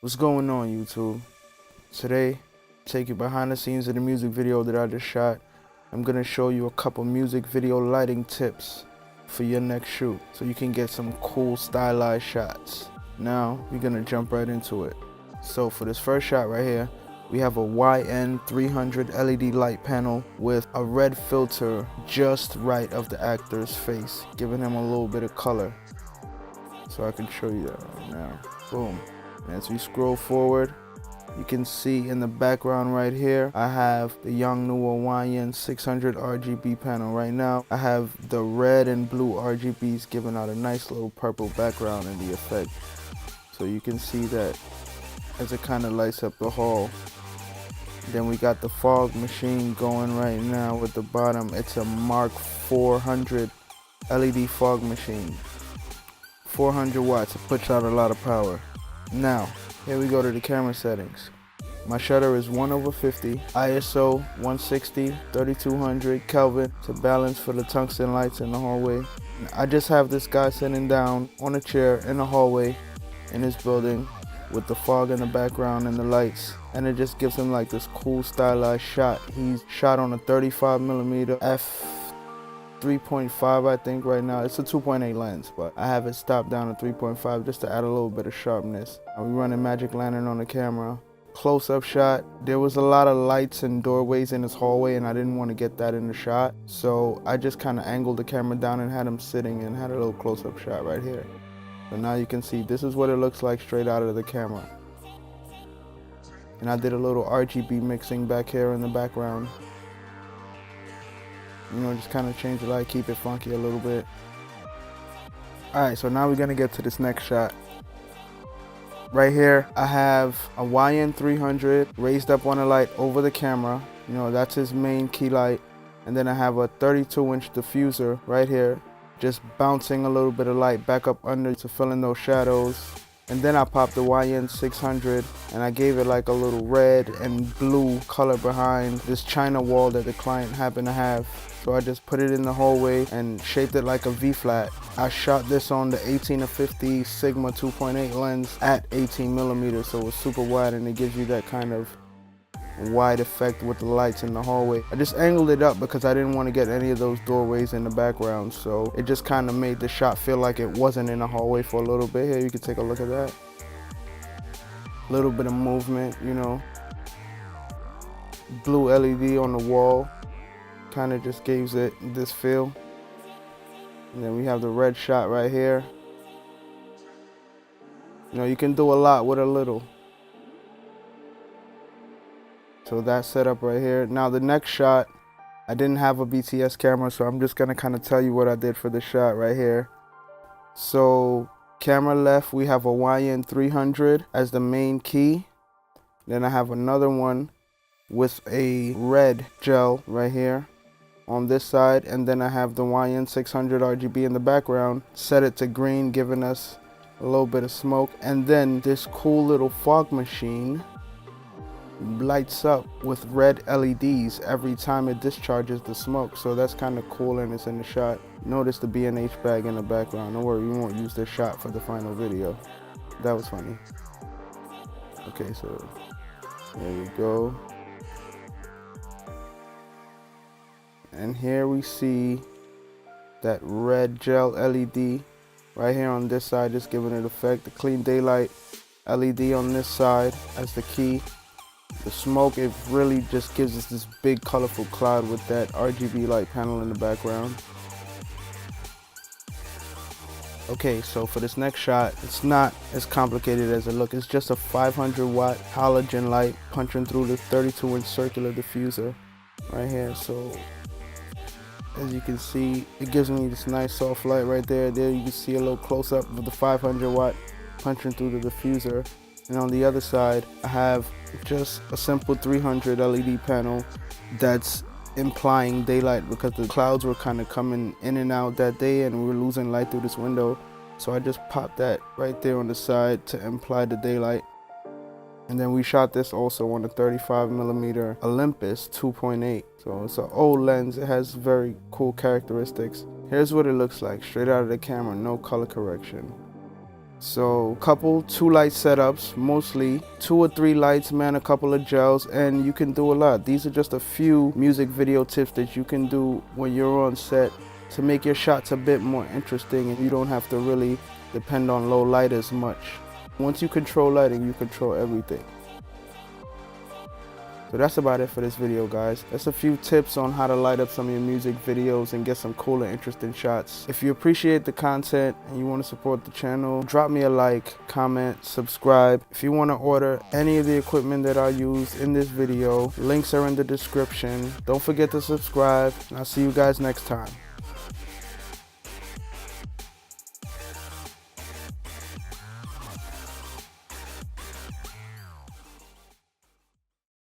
What's going on, YouTube? Today, take you behind the scenes of the music video that I just shot. I'm gonna show you a couple music video lighting tips for your next shoot so you can get some cool stylized shots. Now, we're gonna jump right into it. So for this first shot right here, we have a YN300 LED light panel with a red filter just right of the actor's face, giving him a little bit of color. So I can show you that right now. Boom. And as we scroll forward, you can see in the background right here, I have the Yongnuo YN600 RGB panel. Right now, I have the red and blue RGBs giving out a nice little purple background in the effect. So you can see that as it kind of lights up the hall. Then we got the fog machine going right now with the bottom. It's a Mark 400 LED fog machine. 400 watts, it puts out a lot of power. Now, here we go to the camera settings. My shutter is 1/50, ISO 160, 3200 Kelvin to balance for the tungsten lights in the hallway. I just have this guy sitting down on a chair in the hallway in his building with the fog in the background and the lights, and it just gives him like this cool stylized shot. He's shot on a 35mm f3.5, I think right now. It's a 2.8 lens, but I have it stopped down to 3.5 just to add a little bit of sharpness. We're running magic lantern on the camera. Close-up shot. There was a lot of lights and doorways in this hallway, and I didn't want to get that in the shot, so I just kind of angled the camera down and had him sitting and had a little close-up shot right here. So now you can see this is what it looks like straight out of the camera. And I did a little RGB mixing back here in the background. You know, just kind of change the light, keep it funky a little bit. Alright, so now we're going to get to this next shot. Right here, I have a YN300 raised up on a light over the camera. You know, that's his main key light. And then I have a 32-inch diffuser right here, just bouncing a little bit of light back up under to fill in those shadows. And then I popped the YN600 and I gave it like a little red and blue color behind this China wall that the client happened to have. So I just put it in the hallway and shaped it like a V-flat. I shot this on the 18-50 Sigma 2.8 lens at 18mm, so it's super wide and it gives you that kind of wide effect with the lights in the hallway. I just angled it up because I didn't want to get any of those doorways in the background, so it just kind of made the shot feel like it wasn't in the hallway for a little bit. Here, you can take a look at that. A little bit of movement, you know. Blue LED on the wall kind of just gives it this feel. And then we have the red shot right here. You know, you can do a lot with a little. So that setup right here. Now the next shot, I didn't have a BTS camera, so I'm just gonna kind of tell you what I did for the shot right here. So camera left, we have a YN300 as the main key. Then I have another one with a red gel right here on this side, and then I have the YN600 RGB in the background. Set it to green, giving us a little bit of smoke. And then this cool little fog machine lights up with red LEDs every time it discharges the smoke, so that's kind of cool and it's in the shot. Notice the B&H bag in the background. Don't worry, we won't use this shot for the final video. That was funny. Okay, so there we go. And here we see that red gel LED right here on this side, just giving it effect. The clean daylight LED on this side as the key. The smoke, it really just gives us this big colorful cloud with that RGB light panel in the background. Okay, so for this next shot, it's not as complicated as it looks. It's just a 500 watt halogen light punching through the 32-inch circular diffuser right here. So as you can see, it gives me this nice soft light right there. There you can see a little close up of the 500 watt punching through the diffuser. And on the other side, I have just a simple 300 LED panel that's implying daylight because the clouds were kind of coming in and out that day and we were losing light through this window. So I just popped that right there on the side to imply the daylight. And then we shot this also on the 35mm Olympus 2.8. So it's an old lens. It has very cool characteristics. Here's what it looks like straight out of the camera, no color correction. So two light setups, mostly 2 or 3 lights, man, a couple of gels, and you can do a lot. These are just a few music video tips that you can do when you're on set to make your shots a bit more interesting, and you don't have to really depend on low light as much. Once you control lighting, you control everything. So that's about it for this video, guys. That's a few tips on how to light up some of your music videos and get some cool and interesting shots. If you appreciate the content and you want to support the channel, drop me a like, comment, subscribe. If you want to order any of the equipment that I used in this video, links are in the description. Don't forget to subscribe, and I'll see you guys next time.